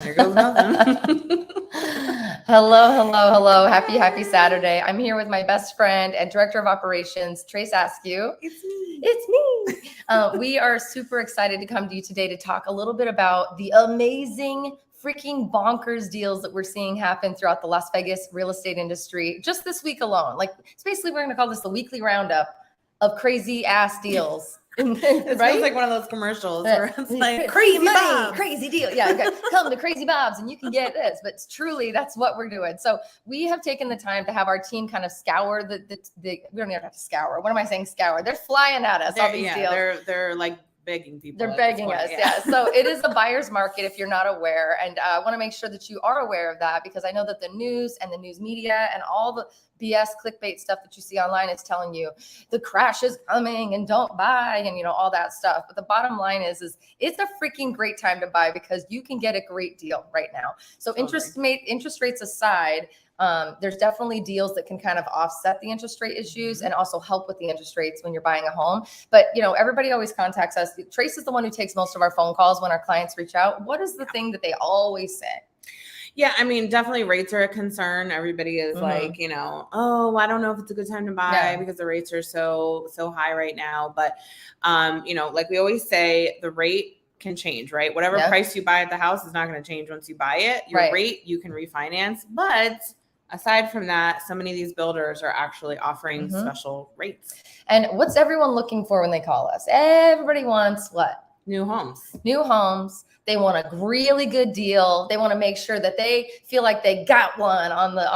Here goes nothing. Hello. Happy Saturday. I'm here with my best friend and director of operations, Trace Askew. It's me. We are super excited to come to you today to talk a little bit about the amazing freaking bonkers deals that we're seeing happen throughout the Las Vegas real estate industry just this week alone. Like, it's basically, we're going to call this the weekly roundup of crazy ass deals. It right? feels like one of those commercials where it's like crazy money, Bob's. crazy deal. Yeah, okay. Come to Crazy Bob's and you can get this. But truly, that's what we're doing. So we have taken the time to have our team kind of scour the we don't even have to scour. What am I saying? Scour. They're flying at us. All these deals. They're like begging people. They're begging us. Yeah. So it is a buyer's market if you're not aware. And I want to make sure that you are aware of that, because I know that the news and the news media and all the BS clickbait stuff that you see online is telling you the crash is coming and don't buy and, all that stuff. But the bottom line is it's a freaking great time to buy because you can get a great deal right now. So totally. Interest rates aside, there's definitely deals that can kind of offset the interest rate issues and also help with the interest rates when you're buying a home. But, everybody always contacts us. Trace is the one who takes most of our phone calls when our clients reach out. What is the thing that they always say? Yeah, I mean, definitely rates are a concern. Everybody is like, oh, I don't know if it's a good time to buy because the rates are so high right now. But, like we always say, the rate can change, right? Whatever price you buy at the house is not going to change once you buy it. Your rate, you can refinance. But aside from that, so many of these builders are actually offering special rates. And what's everyone looking for when they call us? Everybody wants what? New homes. They want a really good deal. They want to make sure that they feel like they got one on the, you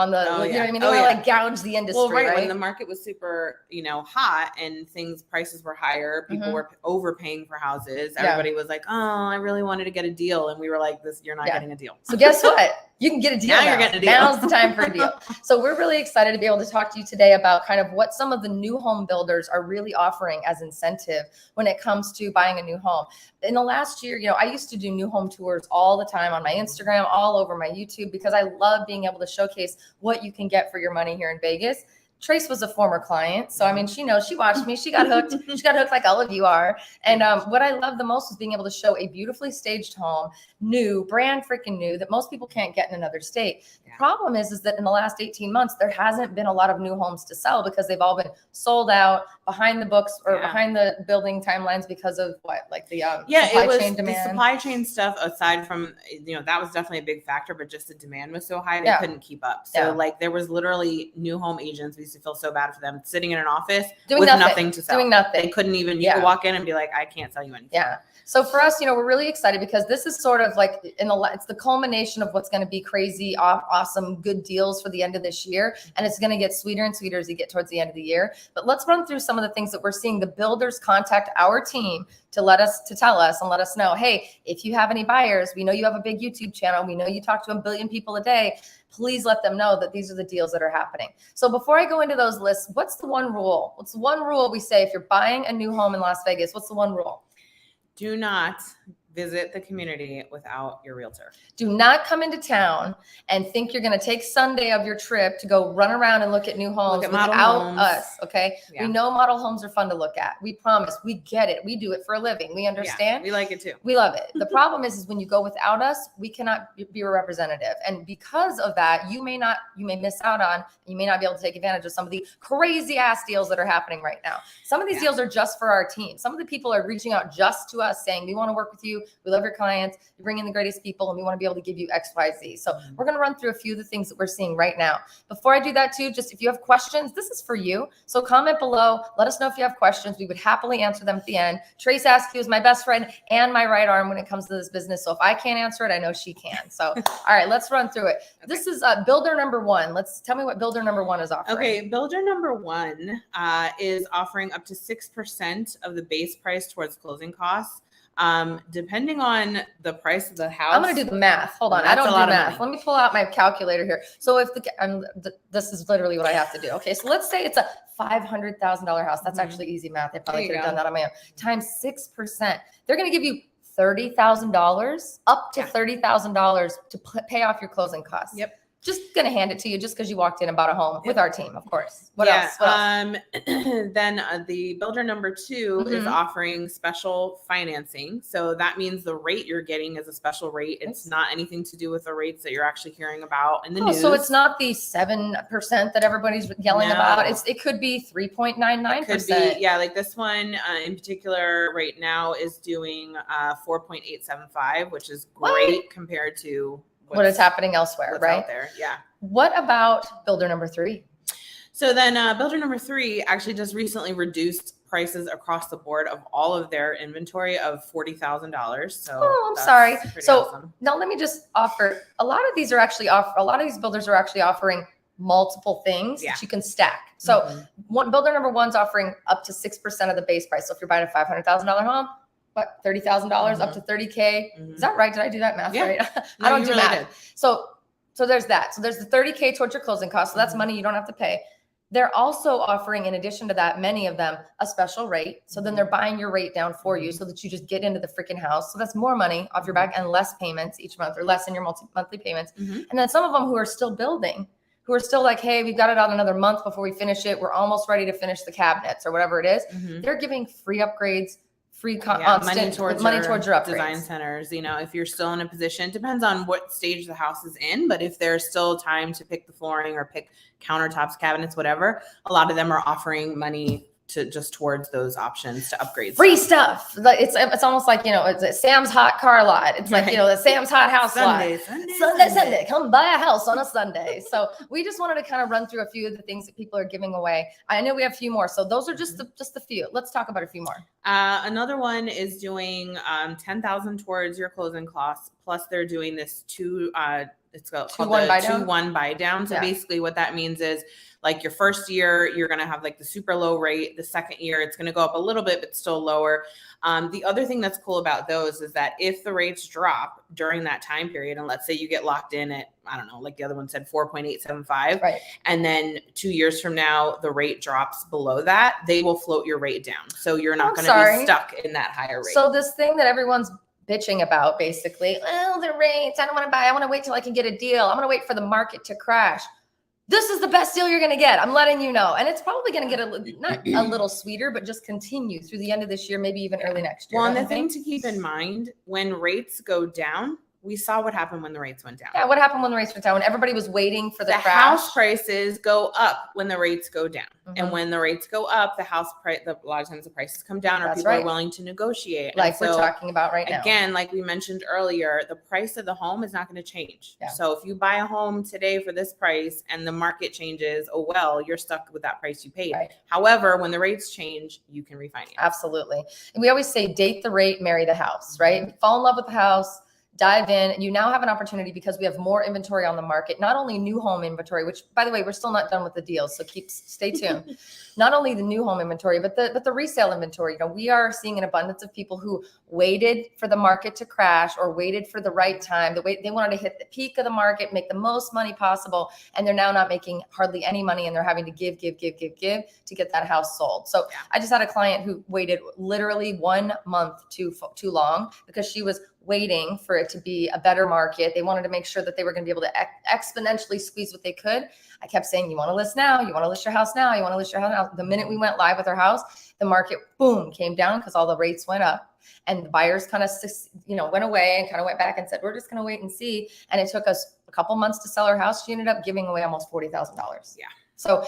know what I mean? They want to like gouge the industry. Well, right. When the market was super, hot and prices were higher, people were overpaying for houses. Everybody was like, oh, I really wanted to get a deal. And we were like, you're not getting a deal. So guess what? You can get a deal now. You're getting a deal. Now's the time for a deal. So we're really excited to be able to talk to you today about kind of what some of the new home builders are really offering as incentive when it comes to buying a new home. In the last year, I used to do new home tours all the time on my Instagram, all over my YouTube, because I love being able to showcase what you can get for your money here in Vegas. Trace was a former client. So, I mean, she knows, she watched me, she got hooked. She got hooked like all of you are. And what I love the most was being able to show a beautifully staged home, new, brand freaking new, that most people can't get in another state. The problem is that in the last 18 months, there hasn't been a lot of new homes to sell because they've all been sold out, behind the books or behind the building timelines because of what? Like the supply chain demand? The supply chain stuff, aside from, that was definitely a big factor, but just the demand was so high, they couldn't keep up. So there was literally new home agents. We used to feel so bad for them sitting in an office with nothing to sell. Doing nothing. They couldn't even, you could walk in and be like, I can't sell you anything. Yeah. So for us, we're really excited because this is sort of like it's the culmination of what's going to be crazy, awesome, good deals for the end of this year. And it's going to get sweeter and sweeter as you get towards the end of the year. But let's run through some of the things that we're seeing the builders contact our team to tell us and let us know, hey, if you have any buyers, we know you have a big YouTube channel. We know you talk to 1 billion people a day. Please let them know that these are the deals that are happening. So before I go into those lists, what's the one rule? What's the one rule we say if you're buying a new home in Las Vegas? What's the one rule? Do not visit the community without your realtor. Do not come into town and think you're going to take Sunday of your trip to go run around and look at new homes without us. Okay. Yeah. We know model homes are fun to look at. We promise. We get it. We do it for a living. We understand. Yeah, we like it too. We love it. The problem is when you go without us, we cannot be a representative. And because of that, you may miss out on, you may not be able to take advantage of some of the crazy ass deals that are happening right now. Some of these deals are just for our team. Some of the people are reaching out just to us saying, we want to work with you. We love your clients. You bring in the greatest people and we want to be able to give you X, Y, Z. So we're going to run through a few of the things that we're seeing right now. Before I do that too, just if you have questions, this is for you. So comment below. Let us know if you have questions. We would happily answer them at the end. Trace Askew is my best friend and my right arm when it comes to this business. So if I can't answer it, I know she can. So, all right, let's run through it. Okay. This is builder number one. Tell me what builder number one is offering. Okay. Builder number one is offering up to 6% of the base price towards closing costs. Depending on the price of the house. I'm going to do the math. Hold on. I don't do math. Let me pull out my calculator here. So if this is literally what I have to do. Okay. So let's say it's a $500,000 house. That's actually easy math. I probably could have done that on my own. Times 6%. They're going to give you $30,000, up to $30,000 to pay off your closing costs. Yep. just going to hand it to you just because you walked in and bought a home with our team, of course. What else? Then the builder number 2 is offering special financing. So that means the rate you're getting is a special rate. It's not anything to do with the rates that you're actually hearing about in the news. So it's not the 7% that everybody's yelling about. It could be 3.99%. Yeah, like this one in particular right now is doing 4.875, which is great compared to what is happening elsewhere, right? Out there. Yeah. What about builder number 3? So then builder number 3 actually just recently reduced prices across the board of all of their inventory of $40,000. So I'm sorry. So awesome. Now let me just offer, a lot of these builders are actually offering multiple things that you can stack. So builder number 1's offering up to 6% of the base price. So if you're buying a $500,000 home, what, $30,000 up to $30K? Is that right? Did I do that math right? I don't do math. So there's that. So there's the $30K towards your closing costs. So that's money you don't have to pay. They're also offering, in addition to that, many of them, a special rate. So then they're buying your rate down for you so that you just get into the freaking house. So that's more money off your back and less payments each month, or less in your monthly payments. And then some of them who are still building, who are still like, hey, we've got it out another month before we finish it. We're almost ready to finish the cabinets or whatever it is. They're giving free upgrades, free money towards your upgrades. Design centers. You know, if you're still in a position, depends on what stage the house is in, but if there's still time to pick the flooring or pick countertops, cabinets, whatever, a lot of them are offering money to just towards those options to upgrade free stuff. It's almost like, you know, it's Sam's hot car lot. It's like, you know, the Sam's hot house lot. Sunday. Come buy a house on a Sunday. So we just wanted to kind of run through a few of the things that people are giving away. I know we have a few more. So those are just the few. Let's talk about a few more. Another one is doing $10,000 towards your closing costs. Plus they're doing this it's called the 2-1 buy down. So basically what that means is, like, your first year, you're going to have like the super low rate. The second year, it's going to go up a little bit, but still lower. The other thing that's cool about those is that if the rates drop during that time period, and let's say you get locked in at, I don't know, like the other one said, 4.875, right, and then 2 years from now, the rate drops below that, they will float your rate down. So you're not going to be stuck in that higher rate. So this thing that everyone's bitching about, basically, the rates, I don't want to buy. I want to wait till I can get a deal. I'm going to wait for the market to crash. This is the best deal you're going to get. I'm letting you know. And it's probably going to get not a little sweeter, but just continue through the end of this year, maybe even early next year. Well, and the thing to keep in mind, when rates go down, we saw what happened when the rates went down. Yeah, what happened when the rates went down? When everybody was waiting for the crash? House prices go up when the rates go down. And when the rates go up, the house price, a lot of times the prices come down, or people are willing to negotiate. Like we're talking about right now. Again, like we mentioned earlier, the price of the home is not going to change. So if you buy a home today for this price and the market changes, oh, well, you're stuck with that price you paid. However, when the rates change, you can refinance. Absolutely. And we always say, date the rate, marry the house, right? Fall in love with the house. Dive in. You now have an opportunity, because we have more inventory on the market, not only new home inventory, which, by the way, we're still not done with the deals. So stay tuned. Not only the new home inventory, but the resale inventory. You know, we are seeing an abundance of people who waited for the market to crash or waited for the right time. They wanted to hit the peak of the market, make the most money possible. And they're now not making hardly any money, and they're having to give to get that house sold. So I just had a client who waited literally 1 month too long, because she was waiting for it to be a better market. They wanted to make sure that they were going to be able to exponentially squeeze what they could. I kept saying, you want to list now, you want to list your house now, you want to list your house now. The minute we went live with our house, the market, boom, came down because all the rates went up, and the buyers kind of, went away and kind of went back and said, we're just going to wait and see. And it took us a couple months to sell our house. She ended up giving away almost $40,000. Yeah. So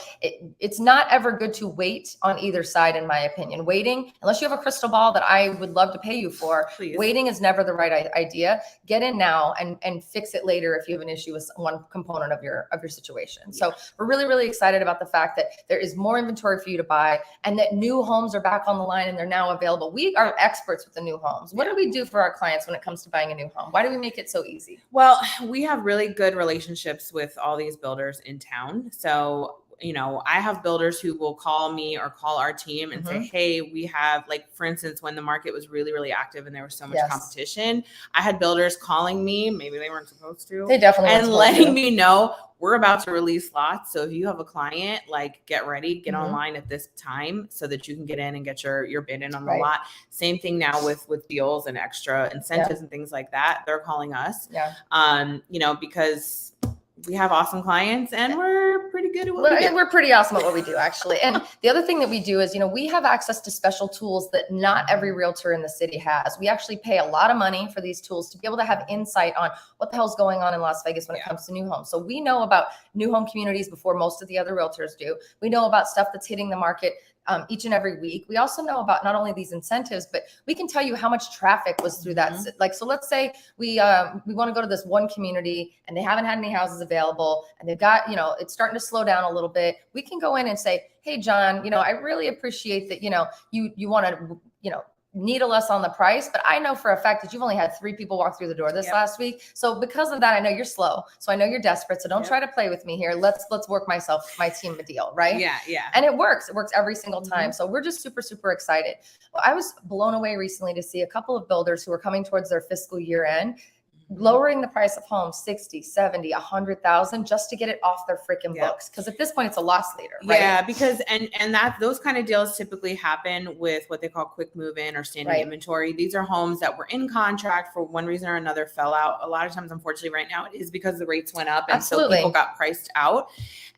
it's not ever good to wait on either side, in my opinion. Waiting, unless you have a crystal ball that I would love to pay you for, waiting is never the right idea. Get in now and fix it later if you have an issue with one component of your situation. So we're really, really excited about the fact that there is more inventory for you to buy, and that new homes are back on the line and they're now available. We are experts with the new homes. What do we do for our clients when it comes to buying a new home? Why do we make it so easy? Well, we have really good relationships with all these builders in town. So I have builders who will call me or call our team and say, hey, we have, like, for instance, when the market was really, really active and there was so much competition, I had builders calling me, maybe they weren't supposed to. They definitely and letting me know, we're about to release lots. So if you have a client, like, get ready, get online at this time so that you can get in and get your bid in on the lot. Same thing now with deals and extra incentives and things like that. They're calling us, because we have awesome clients, and we're pretty good at what we do. We're pretty awesome at what we do, actually. And the other thing that we do is, we have access to special tools that not every realtor in the city has. We actually pay a lot of money for these tools to be able to have insight on what the hell's going on in Las Vegas when it comes to new homes. So we know about new home communities before most of the other realtors do. We know about stuff that's hitting the market each and every week. We also know about not only these incentives, but we can tell you how much traffic was through that. Like, so let's say we want to go to this one community and they haven't had any houses available and they've got, it's starting to slow down a little bit. We can go in and say, hey, John, I really appreciate that, you want to, needle us on the price, but I know for a fact that you've only had 3 people walk through the door this last week. So because of that, I know you're slow. So I know you're desperate. So don't try to play with me here. Let's work my team a deal. Right. Yeah. And it works. It works every single time. So we're just super, super excited. Well, I was blown away recently to see a couple of builders who are coming towards their fiscal year end, lowering the price of homes 60, 70, 100,000 just to get it off their freaking books. Because at this point it's a loss leader, right? Yeah, because and that those kind of deals typically happen with what they call quick move-in or standing inventory. These are homes that were in contract for one reason or another, fell out. A lot of times, unfortunately, right now it is because the rates went up and so people got priced out.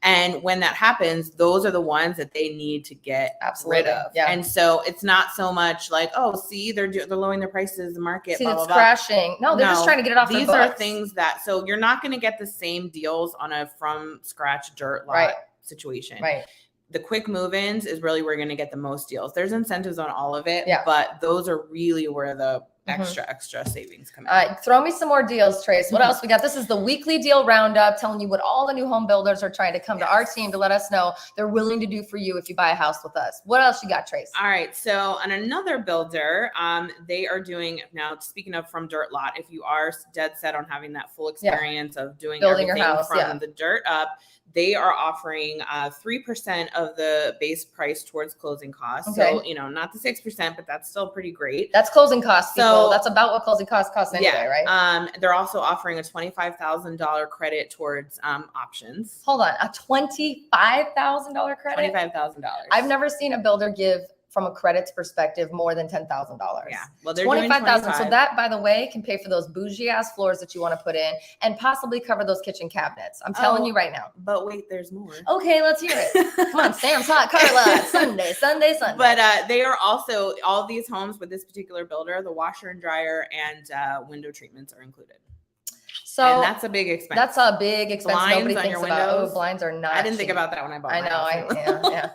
And when that happens, those are the ones that they need to get rid of. Yeah. And so it's not so much like, oh, see, they're lowering their prices, the market, blah, it's crashing. No, they're just trying to get it off These are things that, so you're not going to get the same deals on a from scratch dirt lot situation. Right. The quick move-ins is really where you're going to get the most deals. There's incentives on all of it, yeah, but those are really where the extra savings come in. All right, throw me some more deals, Trace. What else we got? This is the weekly deal roundup, telling you what all the new home builders are trying to come to our team to let us know they're willing to do for you if you buy a house with us. What else you got, Trace? All right, so on another builder, they are doing, now speaking of from dirt lot, if you are dead set on having that full experience of doing building everything your house, from the dirt up, they are offering 3% of the base price towards closing costs. So, not the 6%, but that's still pretty great. That's closing costs, people. So that's about what closing costs anyway, right? They're also offering a $25,000 credit towards options. Hold on, a $25,000 credit? $25,000. I've never seen a builder give, from a credits perspective, more than $10,000. Yeah. Well, they're $25,000. So that, by the way, can pay for those bougie ass floors that you want to put in and possibly cover those kitchen cabinets. I'm telling you right now. But wait, there's more. Okay, let's hear it. Come on, Sam's Hot, Carla. Sunday. But they are also, all these homes with this particular builder, the washer and dryer and window treatments are included. So and that's a big expense. That's a big expense. Blinds nobody thinks about. Oh, blinds are not. I didn't think about that when I bought. Yeah.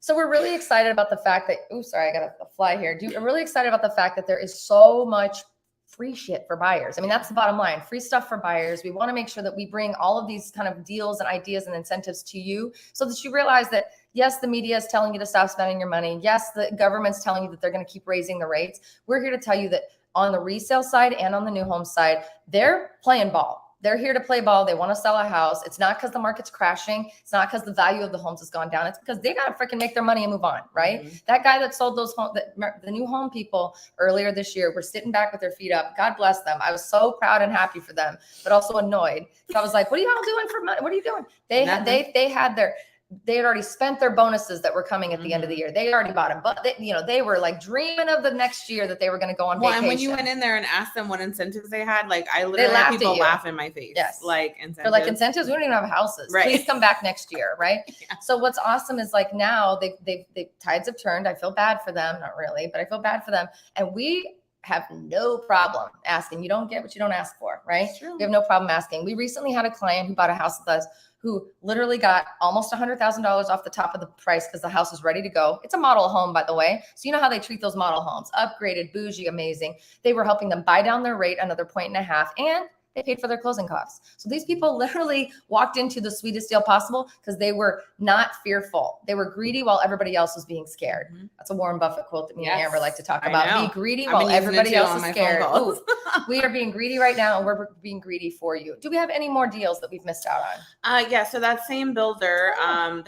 So we're really excited about the fact that, I got a fly here. I'm really excited about the fact that there is so much free shit for buyers. I mean, that's the bottom line. Free stuff for buyers. We want to make sure that we bring all of these kind of deals and ideas and incentives to you so that you realize that, yes, the media is telling you to stop spending your money. Yes, the government's telling you that they're going to keep raising the rates. We're here to tell you that on the resale side and on the new home side, they're playing ball. They're here to play ball. They want to sell a house. It's not because the market's crashing. It's not because the value of the homes has gone down. It's because they got to freaking make their money and move on, right? Mm-hmm. That guy that sold those homes, the new home people earlier this year were sitting back with their feet up. God bless them. I was so proud and happy for them, but also annoyed. So I was like, what are y'all doing for money? What are you doing? They had already spent their bonuses that were coming at the end of the year. They already bought them, but they were like dreaming of the next year that they were going to go on vacation. And when you went in there and asked them what incentives they had, like I literally had people laugh in my face. Yes. Like incentives. They're like, incentives? We don't even have houses. Right. Please come back next year. Right. Yeah. So what's awesome is like now they tides have turned. I feel bad for them. Not really, but I feel bad for them. And we have no problem asking. You don't get what you don't ask for. Right. We have no problem asking. We recently had a client who bought a house with us who literally got almost $100,000 off the top of the price because the house is ready to go. It's a model home, by the way. So you know how they treat those model homes, upgraded, bougie, amazing. They were helping them buy down their rate another 1.5 points, and they paid for their closing costs. So these people literally walked into the sweetest deal possible because they were not fearful. They were greedy while everybody else was being scared. Mm-hmm. That's a Warren Buffett quote that me and Amber like to talk about. Be greedy while everybody else is scared. Ooh, we are being greedy right now, and we're being greedy for you. Do we have any more deals that we've missed out on? Yeah, so that same builder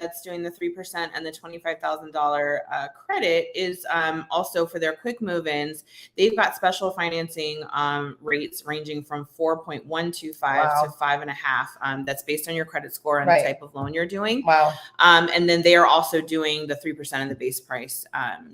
that's doing the 3% and the $25,000 credit is also for their quick move-ins. They've got special financing rates ranging from 4.9 4.125 to 5.5. That's based on your credit score and the type of loan you're doing. Wow. And then they are also doing the 3% of the base price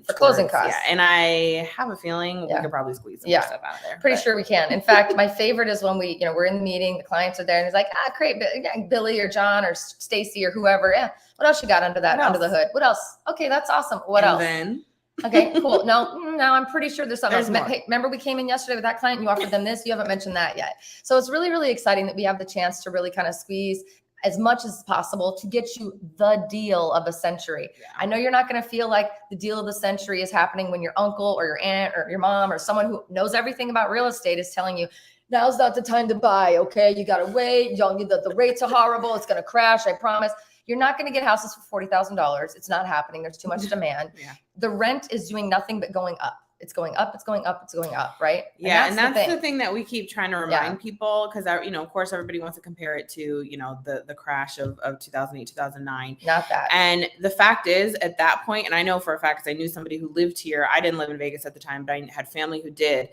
for closing costs. Yeah, and I have a feeling we could probably squeeze some more stuff out of there. Pretty sure we can. In fact, my favorite is when we, we're in the meeting, the clients are there, and it's like, great, Billy or John or Stacy or whoever. Yeah. What else you got under the hood? What else? Okay, that's awesome. What else? Then okay, cool. No, I'm pretty sure there's something else. Hey, remember we came in yesterday with that client and you offered them this? You haven't mentioned that yet. So it's really, really exciting that we have the chance to really kind of squeeze as much as possible to get you the deal of a century. Yeah. I know you're not going to feel like the deal of the century is happening when your uncle or your aunt or your mom or someone who knows everything about real estate is telling you, now's not the time to buy. Okay. You got to wait. The rates are horrible. It's going to crash. I promise. You're not going to get houses for $40,000. It's not happening. There's too much demand. Yeah. The rent is doing nothing but going up. It's going up. It's going up. It's going up. Right. Yeah. And that's the thing that we keep trying to remind people, because, of course, everybody wants to compare it to, the crash of 2008, 2009. Not that. And the fact is, at that point, and I know for a fact, because I knew somebody who lived here. I didn't live in Vegas at the time, but I had family who did.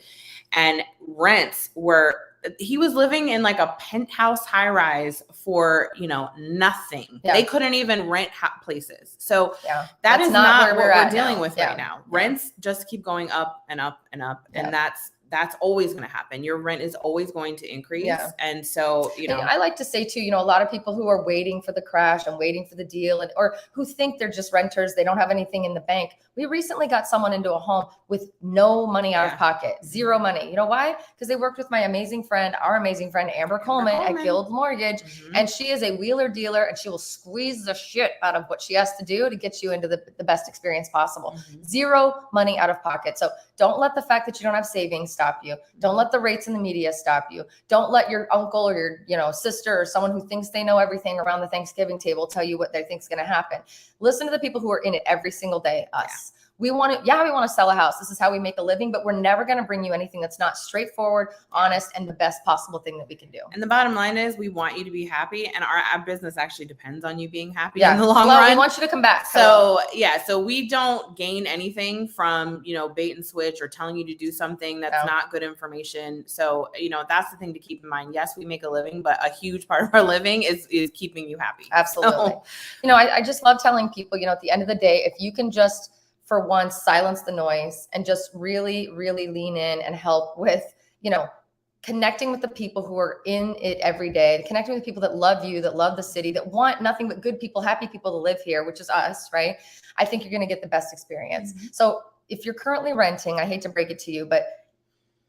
And rents he was living in like a penthouse high rise for, nothing. Yeah. They couldn't even rent places. So that is not what we're dealing with right now. Rents just keep going up and up and up. Yeah. And that's always going to happen. Your rent is always going to increase. Yeah. And so, I like to say too, a lot of people who are waiting for the crash and waiting for the deal or who think they're just renters, they don't have anything in the bank. We recently got someone into a home with no money out of pocket, zero money. You know why? Because they worked with our amazing friend, Amber Coleman at Guild Mortgage. Mm-hmm. And she is a wheeler dealer and she will squeeze the shit out of what she has to do to get you into the best experience possible. Mm-hmm. Zero money out of pocket. So don't let the fact that you don't have savings stop you. Don't let the rates in the media stop you. Don't let your uncle or your sister or someone who thinks they know everything around the Thanksgiving table tell you what they think is going to happen. Listen to the people who are in it every single day, us. Yeah. We want to sell a house. This is how we make a living, but we're never going to bring you anything that's not straightforward, honest, and the best possible thing that we can do. And the bottom line is we want you to be happy, and our business actually depends on you being happy in the long run. We want you to come back. So we don't gain anything from, bait and switch or telling you to do something that's not good information. So, that's the thing to keep in mind. Yes, we make a living, but a huge part of our living is keeping you happy. Absolutely. So, I just love telling people, at the end of the day, if you can just for once, silence the noise and just really, really lean in and help with, connecting with the people who are in it every day, connecting with people that love you, that love the city, that want nothing but good people, happy people to live here, which is us, right? I think you're going to get the best experience. Mm-hmm. So if you're currently renting, I hate to break it to you, but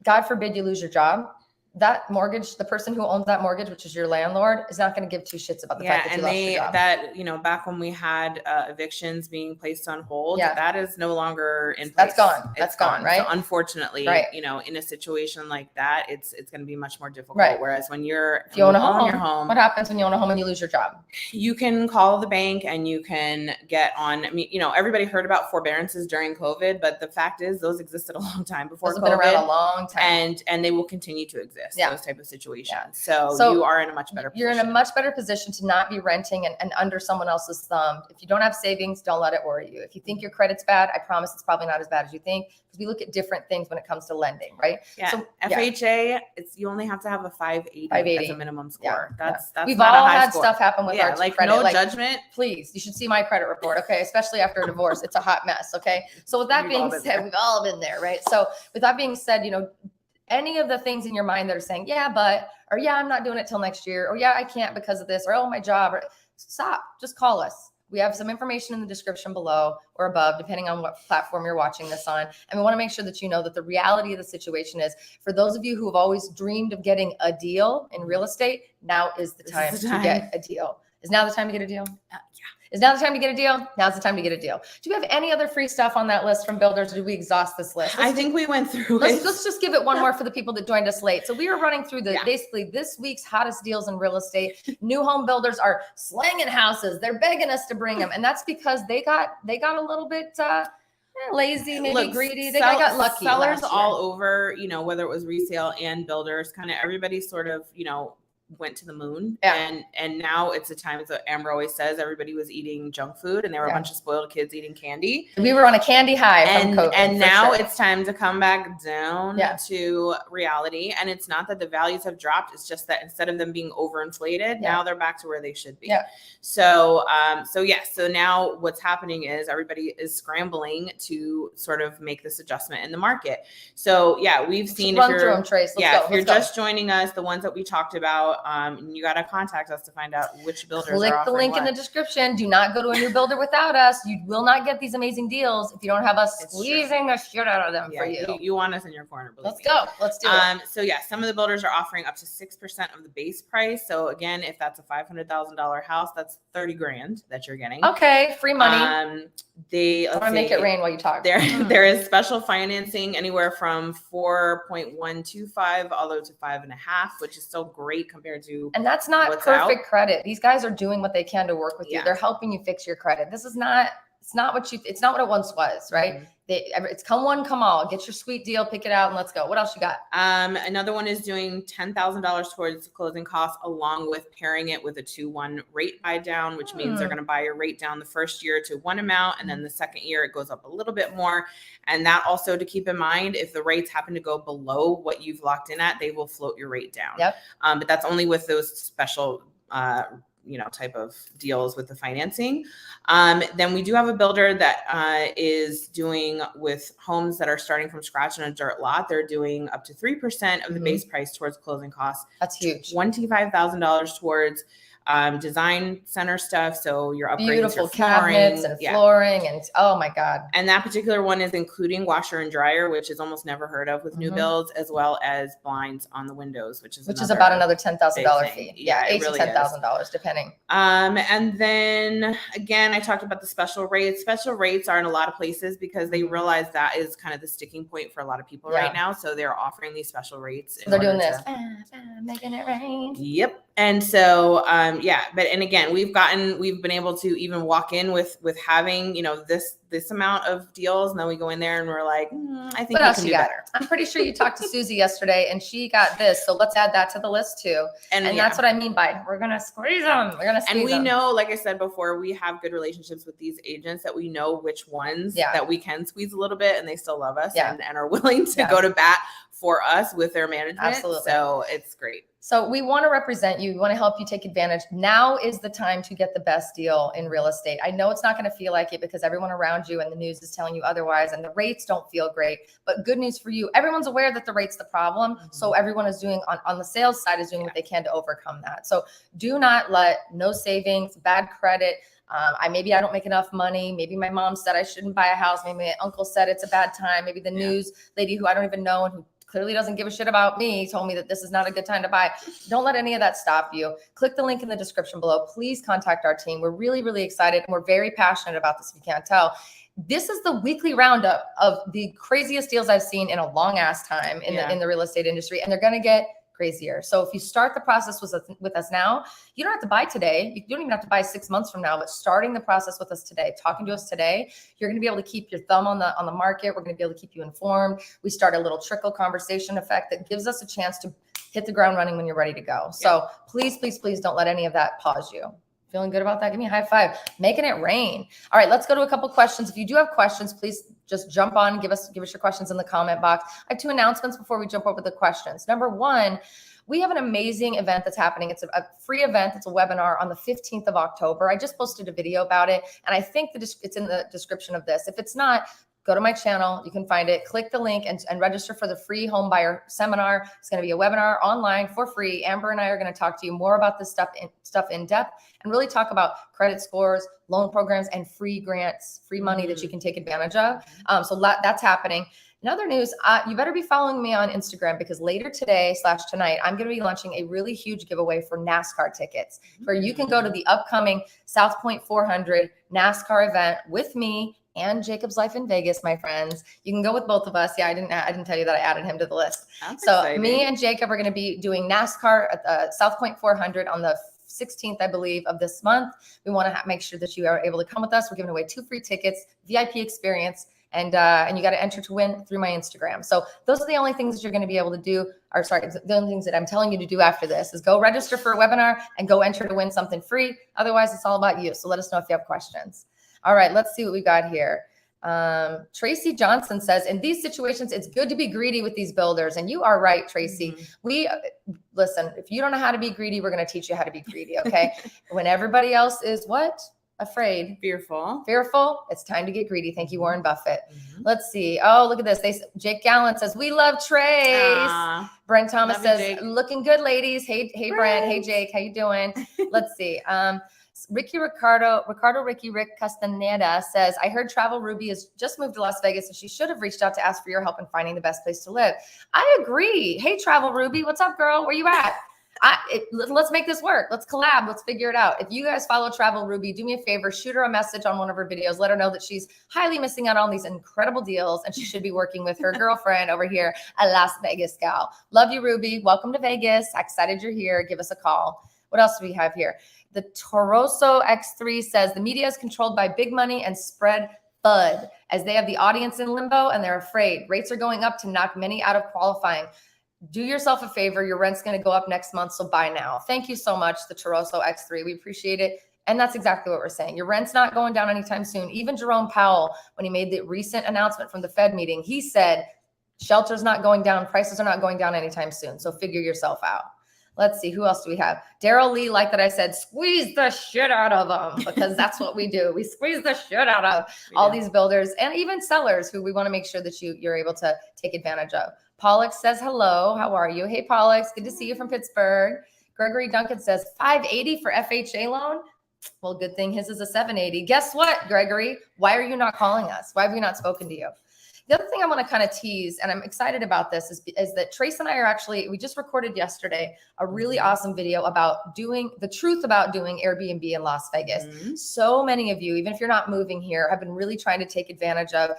God forbid you lose your job. That mortgage, the person who owns that mortgage, which is your landlord, is not going to give two shits about the fact that you lost your job. Back when we had evictions being placed on hold, that is no longer in place. That's gone, right? So unfortunately, in a situation like that, it's going to be much more difficult. Right. Whereas when if you own your home, what happens when you own a home and you lose your job? You can call the bank and you can get on. Everybody heard about forbearances during COVID, but the fact is those existed a long time before those COVID. Have been around a long time, and they will continue to exist. Those type of situations. Yeah. So you are in a much better position. You're in a much better position to not be renting and under someone else's thumb. If you don't have savings, don't let it worry you. If you think your credit's bad, I promise it's probably not as bad as you think, because we look at different things when it comes to lending, right? Yeah. So FHA, you only have to have a 580 as a minimum score. That's we've not all a high had score. stuff happen with our credit. No judgment. Please, you should see my credit report, okay? Especially after a divorce. It's a hot mess, okay? So with that being said, we've all been there, right? So with that being said, any of the things in your mind that are saying, or I'm not doing it till next year, or I can't because of this, or my job, or stop, just call us. We have some information in the description below or above, depending on what platform you're watching this on. And we want to make sure that you know that the reality of the situation is, for those of you who have always dreamed of getting a deal in real estate, now is the time to get a deal. Is now the time to get a deal? Is now the time to get a deal? Now's the time to get a deal. Do we have any other free stuff on that list from builders? Or did we exhaust this list? I think we went through it. Let's just give it one more for the people that joined us late. So we were running through basically this week's hottest deals in real estate. New home builders are slanging houses. They're begging us to bring them. And that's because they got a little bit lazy, maybe greedy. They got lucky. Sellers all over, whether it was resale and builders, kind of everybody sort of, went to the moon. Yeah. And now it's a time, as Amber always says, everybody was eating junk food and there were a bunch of spoiled kids eating candy. We were on a candy high from COVID. And now it's time to come back down to reality. And it's not that the values have dropped. It's just that instead of them being overinflated, now they're back to where they should be. So now what's happening is everybody is scrambling to sort of make this adjustment in the market. So we've seen, run through them, Trace. If you're just joining us, the ones that we talked about, you got to contact us to find out which builders Click are the link in the description. Do not go to a new builder without us. You will not get these amazing deals if you don't have us squeezing the shit out of them for you. You want us in your corner. Let's go. Let's do it. So some of the builders are offering up to 6% of the base price. So again, if that's a $500,000 house, that's $30,000 that you're getting. Okay, free money. They want to make it rain while you talk. There is special financing anywhere from 4.125 all the way to 5.5, which is still great compared to. And that's not perfect credit. These guys are doing what they can to work with you. They're helping you fix your credit. This is not. It's not what it once was, right? It's come one, come all. Get your sweet deal, pick it out, and let's go. What else you got? Another one is doing $10,000 towards closing costs, along with pairing it with a 2-1 rate buy down, which means they're going to buy your rate down the first year to one amount, and then the second year it goes up a little bit more. And that also to keep in mind, if the rates happen to go below what you've locked in at, they will float your rate down. But that's only with those special type of deals with the financing. Then we do have a builder that is doing with homes that are starting from scratch on a dirt lot. They're doing up to 3% of the base price towards closing costs. That's huge. $25,000 towards design center stuff. So you're upgrading beautiful your flooring, cabinets and flooring, and oh my God. And that particular one is including washer and dryer, which is almost never heard of with new builds, as well as blinds on the windows, which is about another $10,000 fee. Yeah, $8,000 to $10,000 depending. And then again, I talked about the special rates. Special rates are in a lot of places because they realize that is kind of the sticking point for a lot of people right now. So they're offering these special rates. So they're doing this, making it rain. Yep. And so, and again, we've been able to even walk in with having, this amount of deals. And then we go in there and we're like, I think we can do better. I'm pretty sure you talked to Susie yesterday and she got this. So let's add that to the list too. And that's what I mean by we're going to squeeze them. And we know, like I said before, we have good relationships with these agents that we know which ones that we can squeeze a little bit and they still love us and are willing to go to bat for us with their management. Absolutely. So it's great. So we want to represent you. We want to help you take advantage. Now is the time to get the best deal in real estate. I know it's not going to feel like it because everyone around you and the news is telling you otherwise, and the rates don't feel great. But good news for you, everyone's aware that the rate's the problem. So everyone is doing on the sales side is doing what they can to overcome that. So do not let no savings, bad credit. Maybe I don't make enough money. Maybe my mom said I shouldn't buy a house. Maybe my uncle said it's a bad time. Maybe the news lady who I don't even know and who clearly doesn't give a shit about me told me that this is not a good time to buy. Don't let any of that stop you. Click the link in the description below. Please contact our team. We're really, really excited and we're very passionate about this if you can't tell. This is the weekly roundup of the craziest deals I've seen in a long ass time in the real estate industry, and they're going to get crazier. So if you start the process with us now, you don't have to buy today. You don't even have to buy 6 months from now, but starting the process with us today, talking to us today, you're going to be able to keep your thumb on the market. We're going to be able to keep you informed. We start a little trickle conversation effect that gives us a chance to hit the ground running when you're ready to go. So please, please, please don't let any of that pause you. Feeling good about that? Give me a high five. Making it rain. All right, let's go to a couple questions. If you do have questions, please just jump on, give us your questions in the comment box. I have 2 announcements before we jump over the questions. Number 1, we have an amazing event that's happening. It's a free event. It's a webinar on the 15th of October. I just posted a video about it, and I think it's in the description of this. If it's not, go to my channel. You can find it. Click the link and register for the free home buyer seminar. It's going to be a webinar online for free. Amber and I are going to talk to you more about this stuff in depth and really talk about credit scores, loan programs, and free grants, free money that you can take advantage of. So that's happening. In other news, you better be following me on Instagram because later today/tonight, I'm going to be launching a really huge giveaway for NASCAR tickets where you can go to the upcoming South Point 400 NASCAR event with me and Jacob's Life in Vegas, my friends. You can go with both of us. Yeah, I didn't tell you that I added him to the list. That's so exciting. Me and Jacob are going to be doing NASCAR at South Point 400 on the 16th, I believe, of this month. We want to make sure that you are able to come with us. We're giving away 2 free tickets, VIP experience. And you got to enter to win through my Instagram. So those are the only things that you're going to be able to do. Or sorry, the only things that I'm telling you to do after this is go register for a webinar and go enter to win something free. Otherwise, it's all about you. So let us know if you have questions. All right, let's see what we got here. Tracy Johnson says, in these situations, it's good to be greedy with these builders. And you are right, Tracy. We listen, if you don't know how to be greedy, we're going to teach you how to be greedy. Okay. When everybody else is what? Afraid, fearful, it's time to get greedy. Thank you, Warren Buffett. Let's see. Oh, look at this. Jake Gallen says, we love Trace. Brent Thomas says, looking good, ladies. Hey Brent. Hey Jake, how you doing? Let's see. Rick Castaneda says, I heard Travel Ruby has just moved to Las Vegas and she should have reached out to ask for your help in finding the best place to live. I agree. Hey, Travel Ruby, what's up, girl? Where you at? Let's make this work. Let's collab. Let's figure it out. If you guys follow Travel Ruby, do me a favor, shoot her a message on one of her videos. Let her know that she's highly missing out on these incredible deals and she should be working with her girlfriend over here, a Las Vegas gal. Love you, Ruby. Welcome to Vegas. Excited you're here. Give us a call. What else do we have here? The Toroso X3 says the media is controlled by big money and spread FUD as they have the audience in limbo and they're afraid. Rates are going up to knock many out of qualifying. Do yourself a favor. Your rent's going to go up next month, so buy now. Thank you so much, the Toroso X3. We appreciate it. And that's exactly what we're saying. Your rent's not going down anytime soon. Even Jerome Powell, when he made the recent announcement from the Fed meeting, he said shelter's not going down, prices are not going down anytime soon. So figure yourself out. Let's see, who else do we have? Daryl Lee, like that I said, squeeze the shit out of them because that's what we do. We squeeze the shit out of all these builders and even sellers who we want to make sure that you're able to take advantage of. Pollux says, hello, how are you? Hey, Pollux, good to see you from Pittsburgh. Gregory Duncan says, 580 for FHA loan? Well, good thing his is a 780. Guess what, Gregory? Why are you not calling us? Why have we not spoken to you? The other thing I want to kind of tease, and I'm excited about this, is that Trace and I are actually, we just recorded yesterday a really awesome video about the truth about doing Airbnb in Las Vegas. So many of you, even if you're not moving here, have been really trying to take advantage of,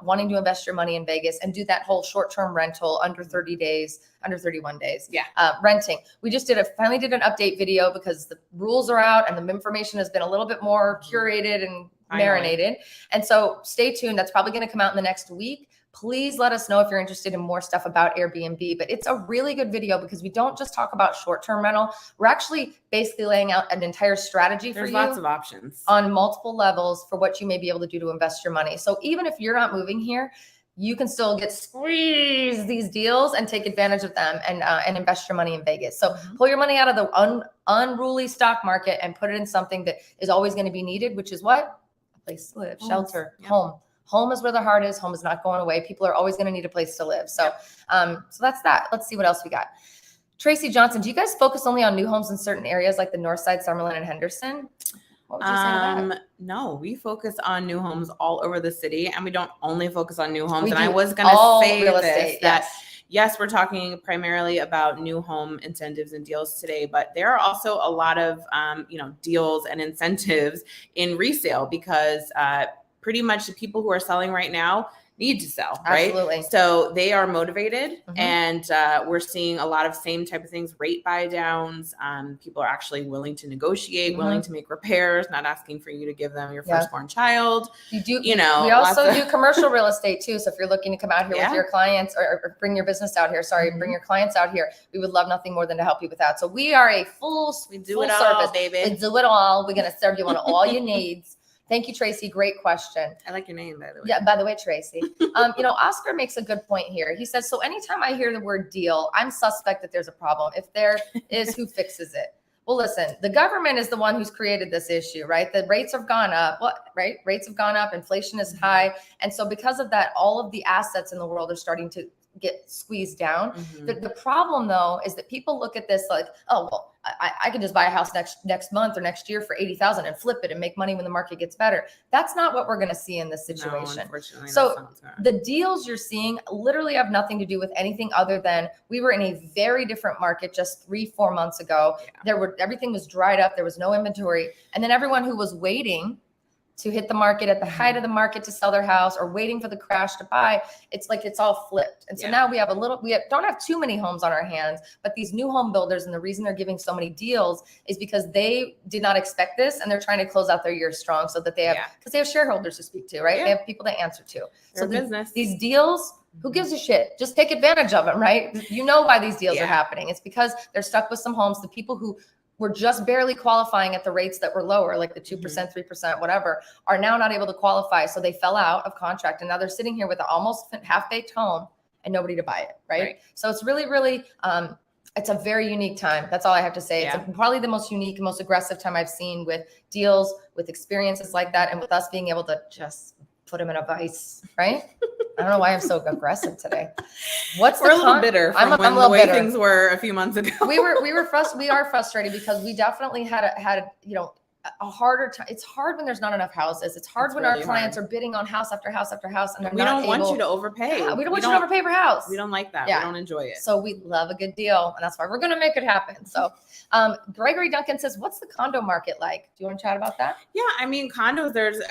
wanting to invest your money in Vegas and do that whole short-term rental under 30 days, under 31 days, renting. We just finally did an update video because the rules are out and the information has been a little bit more curated and marinated. And so stay tuned. That's probably going to come out in the next week. Please let us know if you're interested in more stuff about Airbnb, but it's a really good video because we don't just talk about short-term rental. We're actually basically laying out an entire strategy for you. There's lots of options on multiple levels for what you may be able to do to invest your money. So even if you're not moving here, you can still squeeze these deals and take advantage of them and invest your money in Vegas. So pull your money out of the unruly stock market and put it in something that is always going to be needed, which is what? Place to live, shelter, home. Home is where the heart is. Home is not going away. People are always going to need a place to live. So, so that's that. Let's see what else we got. Tracy Johnson, do you guys focus only on new homes in certain areas like the North Side, Summerlin, and Henderson? What would you say to that? No, we focus on new homes all over the city, and we don't only focus on new homes. We and do I was going to say real this, estate, that yes, we're talking primarily about new home incentives and deals today, but there are also a lot of, deals and incentives in resale because pretty much the people who are selling right now need to sell, right? Absolutely. So they are motivated, and we're seeing a lot of same type of things, rate buy downs. People are actually willing to negotiate, willing to make repairs, not asking for you to give them your firstborn child. We also do commercial real estate too. So if you're looking to come out here with your clients or bring your business out here, bring your clients out here, we would love nothing more than to help you with that. So we are a full service, baby. We do it all. We're going to serve you on all your needs. Thank you, Tracy. Great question. I like your name, by the way. Yeah, by the way, Tracy. Oscar makes a good point here. He says, so anytime I hear the word deal, I'm suspect that there's a problem. If there is, who fixes it? Well, listen, the government is the one who's created this issue, right? The rates have gone up. Rates have gone up. Inflation is high. And so because of that, all of the assets in the world are starting to get squeezed down. The problem, though, is that people look at this like, oh, well, I can just buy a house next month or next year for $80,000 and flip it and make money when the market gets better. That's not what we're going to see in this situation. No, unfortunately, so the deals you're seeing literally have nothing to do with anything other than we were in a very different market just 3-4 months ago. Everything was dried up. There was no inventory. And then everyone who was waiting to hit the market at the height of the market to sell their house, or waiting for the crash to buy. It's like it's all flipped. And so now we have don't have too many homes on our hands, but these new home builders, and the reason they're giving so many deals is because they did not expect this, and they're trying to close out their year strong so that they have, because they have shareholders to speak to, right? They have people to answer to. So these deals, who gives a shit? Just take advantage of them, right? You know why these deals are happening. It's because they're stuck with some homes. The people who were just barely qualifying at the rates that were lower, like the 2%, 3%, whatever, are now not able to qualify. So they fell out of contract, and now they're sitting here with an almost half-baked home and nobody to buy it, right? So it's really, really, it's a very unique time. That's all I have to say. It's probably the most unique, most aggressive time I've seen with deals, with experiences like that, and with us being able to just put them in a vice, right? I don't know why I'm so aggressive today. We're a little bitter from the way things were a few months ago. We are frustrated because we definitely had a harder time. It's hard when there's not enough houses. It's hard when really our clients are bidding on house after house after house, and we don't want you to overpay. Yeah, we don't want you to overpay for house. We don't like that. We don't enjoy it. So we love a good deal, and that's why we're going to make it happen. So Gregory Duncan says, what's the condo market like? Do you want to chat about that? Yeah, I mean, condos, there's,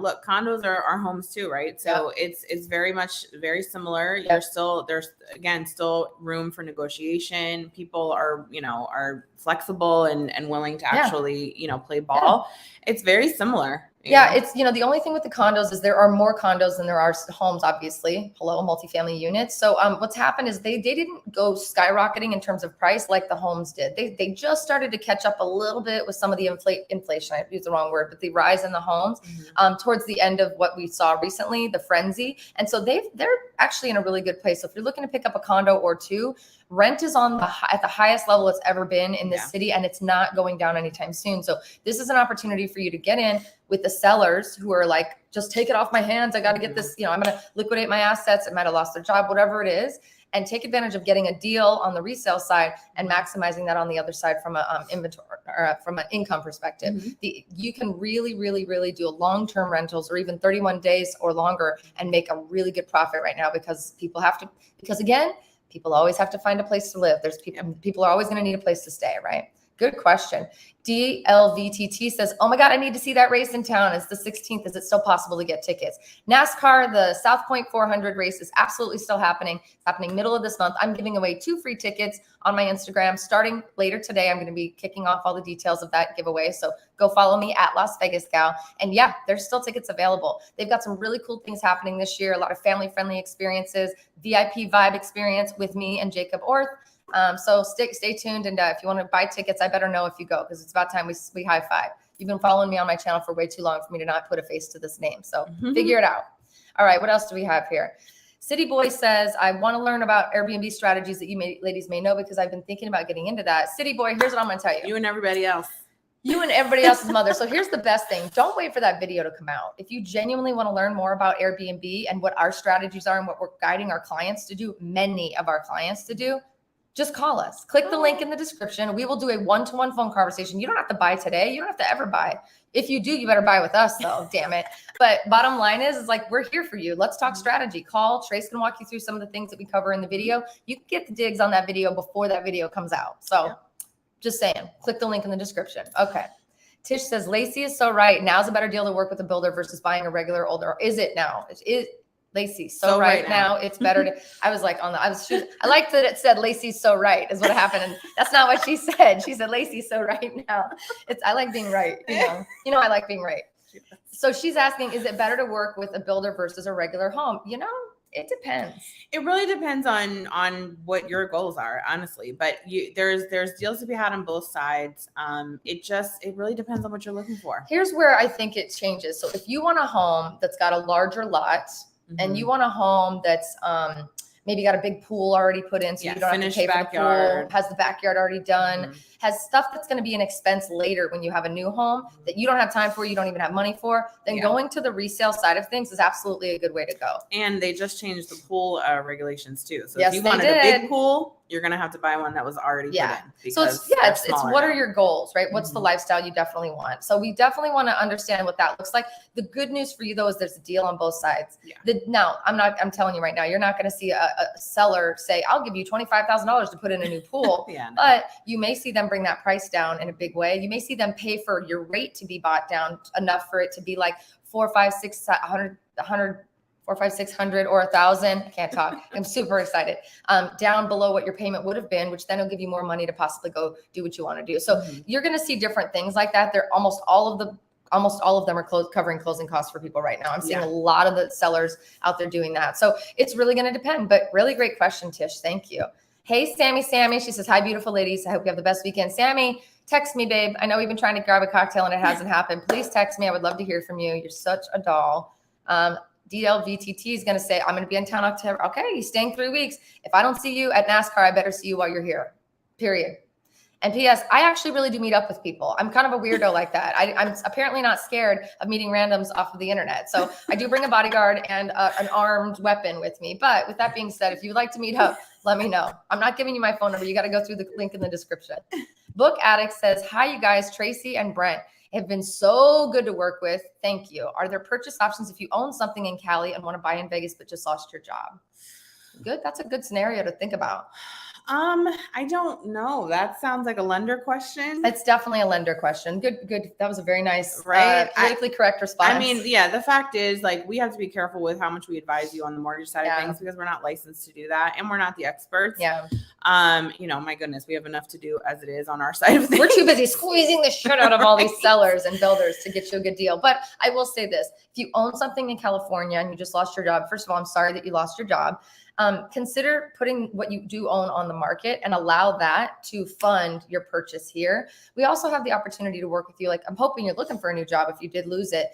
look, condos are homes too, right? So it's very much very similar. There's still room for negotiation. People are flexible and willing to actually, play ball. It's very similar. It's, the only thing with the condos is there are more condos than there are homes, obviously. Hello, multifamily units. So what's happened is they didn't go skyrocketing in terms of price like the homes did. They just started to catch up a little bit with some of the inflation. I used the wrong word, but the rise in the homes towards the end of what we saw recently, the frenzy. And so they're actually in a really good place. So if you're looking to pick up a condo or two, rent is at the highest level it's ever been in this city, and it's not going down anytime soon. So this is an opportunity for you to get in with the sellers who are like, just take it off my hands. I got to get this, I'm going to liquidate my assets. I might have lost their job, whatever it is, and take advantage of getting a deal on the resale side and maximizing that on the other side from a inventory or from an income perspective. You can really, really, really do long-term rentals or even 31 days or longer and make a really good profit right now because people always have to find a place to live. There's people are always going to need a place to stay, right? Good question. DLVTT says, oh my God, I need to see that race in town. It's the 16th. Is it still possible to get tickets? NASCAR, the South Point 400 race is absolutely still happening. It's happening middle of this month. I'm giving away 2 free tickets on my Instagram starting later today. I'm going to be kicking off all the details of that giveaway. So go follow me at Las Vegas Gal. And there's still tickets available. They've got some really cool things happening this year. A lot of family-friendly experiences, VIP vibe experience with me and Jacob Orth. So stay tuned. And if you want to buy tickets, I better know if you go, because it's about time we high five. You've been following me on my channel for way too long for me to not put a face to this name. So figure it out. All right. What else do we have here? City Boy says, I want to learn about Airbnb strategies that ladies may know, because I've been thinking about getting into that. City Boy, here's what I'm going to tell you. You and everybody else. You and everybody else's mother. So here's the best thing. Don't wait for that video to come out. If you genuinely want to learn more about Airbnb and what our strategies are and what we're guiding our clients to do, many of our clients to do, just call us. Click the link in the description. We will do a one-to-one phone conversation. You don't have to buy today. You don't have to ever buy. If you do, you better buy with us though, damn it. But bottom line is like, we're here for you. Let's talk strategy. Call. Trace can walk you through some of the things that we cover in the video. You can get the digs on that video before that video comes out. So just saying, click the link in the description. Okay. Tish says, Lacey is so right. Now's a better deal to work with a builder versus buying a regular older. Is it now? Lacey, so right now it's better to, I was like I liked that it said Lacey's so right is what happened. And that's not what she said. She said, Lacey's so right now. I like being right. I like being right. So she's asking, is it better to work with a builder versus a regular home? It depends. It really depends on what your goals are, honestly. But there's deals to be had on both sides. It really depends on what you're looking for. Here's where I think it changes. So if you want a home that's got a larger lot, and you want a home that's maybe got a big pool already put in, so you don't have to pay for the pool, has the backyard already done, has stuff that's going to be an expense later when you have a new home that you don't have time for, you don't even have money for, then going to the resale side of things is absolutely a good way to go. And they just changed the pool regulations too. So if you wanted a big pool, you're going to have to buy one that was already put in. So it's what are your goals, right? What's the lifestyle you definitely want? So we definitely want to understand what that looks like. The good news for you though is there's a deal on both sides. Now I'm telling you right now, you're not going to see a seller say, I'll give you $25,000 to put in a new pool. But you may see them bring that price down in a big way. You may see them pay for your rate to be bought down enough for it to be like 4, 5, 6, 100, 4, 5, 600 or 1,000. I can't talk. I'm super excited. Down below what your payment would have been, which then will give you more money to possibly go do what you want to do. So you're going to see different things like that. They're almost all of them are covering closing costs for people right now. I'm seeing a lot of the sellers out there doing that. So it's really going to depend, but really great question, Tish. Thank you. Hey, Sammy. She says, hi, beautiful ladies. I hope you have the best weekend. Sammy, text me, babe. I know we've been trying to grab a cocktail and it hasn't happened. Please text me. I would love to hear from you. You're such a doll. DLVTT is going to say, I'm going to be in town October. Okay, you're staying 3 weeks. If I don't see you at NASCAR, I better see you while you're here, period. And P.S., I actually really do meet up with people. I'm kind of a weirdo like that. I'm apparently not scared of meeting randoms off of the internet. So I do bring a bodyguard and an armed weapon with me. But with that being said, if you'd like to meet up, let me know. I'm not giving you my phone number. You got to go through the link in the description. Book Addict says, hi, you guys, Tracy and Brent have been so good to work with. Thank you. Are there purchase options if you own something in Cali and want to buy in Vegas but just lost your job? Good. That's a good scenario to think about. I don't know. That sounds like a lender question. It's definitely a lender question. Good. That was a very nice, politically correct response. I mean, the fact is, like, we have to be careful with how much we advise you on the mortgage side of things because we're not licensed to do that and we're not the experts. My goodness, we have enough to do as it is on our side of things. We're too busy squeezing the shit out of all these sellers and builders to get you a good deal. But I will say this, if you own something in California and you just lost your job, first of all, I'm sorry that you lost your job. Consider putting what you do own on the market and allow that to fund your purchase here. We also have the opportunity to work with you. Like, I'm hoping you're looking for a new job. If you did lose it,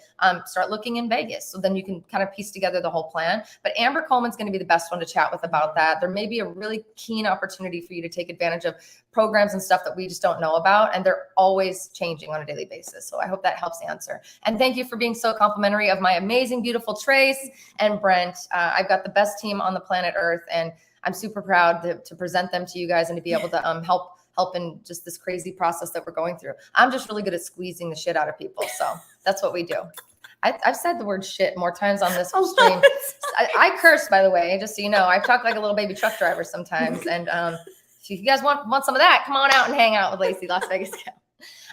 start looking in Vegas. So then you can kind of piece together the whole plan. But Amber Coleman's going to be the best one to chat with about that. There may be a really keen opportunity for you to take advantage of programs and stuff that we just don't know about. And they're always changing on a daily basis. So I hope that helps answer. And thank you for being so complimentary of my amazing, beautiful Trace and Brent. I've got the best team on the planet Earth, and I'm super proud to present them to you guys and to be able to help in just this crazy process that we're going through. I'm just really good at squeezing the shit out of people. So that's what we do. I've said the word shit more times on this stream. I curse, by the way, just so you know. I talk like a little baby truck driver sometimes. And if you guys want some of that, come on out and hang out with Lacey, Las Vegas Gal.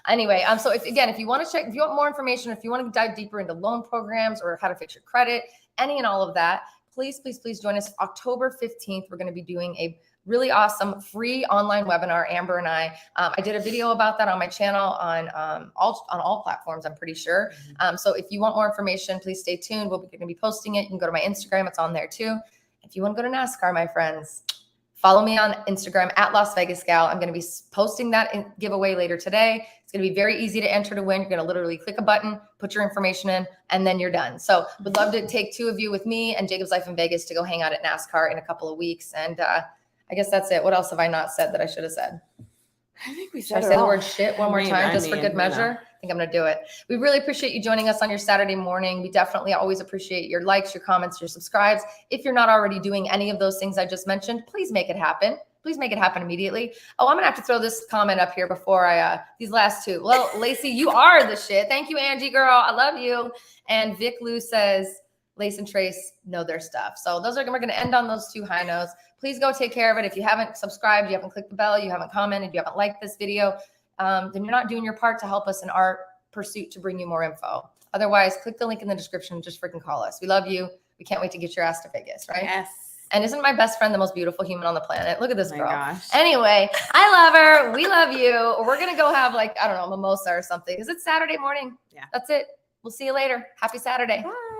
Anyway, so if you want more information, if you want to dive deeper into loan programs or how to fix your credit, any and all of that, please join us October 15th. We're going to be doing a really awesome free online webinar, Amber and I. I did a video about that on my channel on all platforms, I'm pretty sure. So if you want more information, please stay tuned. We're going to be posting it. You can go to my Instagram. It's on there too. If you want to go to NASCAR, my friends, follow me on Instagram at Las Vegas Gal. I'm going to be posting that giveaway later today. It's going to be very easy to enter to win. You're going to literally click a button, put your information in, and then you're done. So would love to take 2 of you with me and Jacob's Life in Vegas to go hang out at NASCAR in a couple of weeks. And I guess that's it. What else have I not said that I should have said? I think we said Should I say the word shit one more time just for good measure? I think I'm going to do it. We really appreciate you joining us on your Saturday morning. We definitely always appreciate your likes, your comments, your subscribes. If you're not already doing any of those things I just mentioned, please make it happen. Please make it happen immediately. Oh, I'm going to have to throw this comment up here before these last 2. Well, Lacey, you are the shit. Thank you, Angie girl. I love you. And Vic Lou says, Lace and Trace know their stuff. So we're going to end on those 2 high notes. Please go take care of it. If you haven't subscribed, you haven't clicked the bell, you haven't commented, you haven't liked this video, then you're not doing your part to help us in our pursuit to bring you more info. Otherwise, click the link in the description. Just freaking call us. We love you. We can't wait to get your ass to Vegas, right? Yes. And isn't my best friend the most beautiful human on the planet? Look at this girl. Gosh. Anyway, I love her. We love you. We're going to go have a mimosa or something because it's Saturday morning. Yeah. That's it. We'll see you later. Happy Saturday. Bye.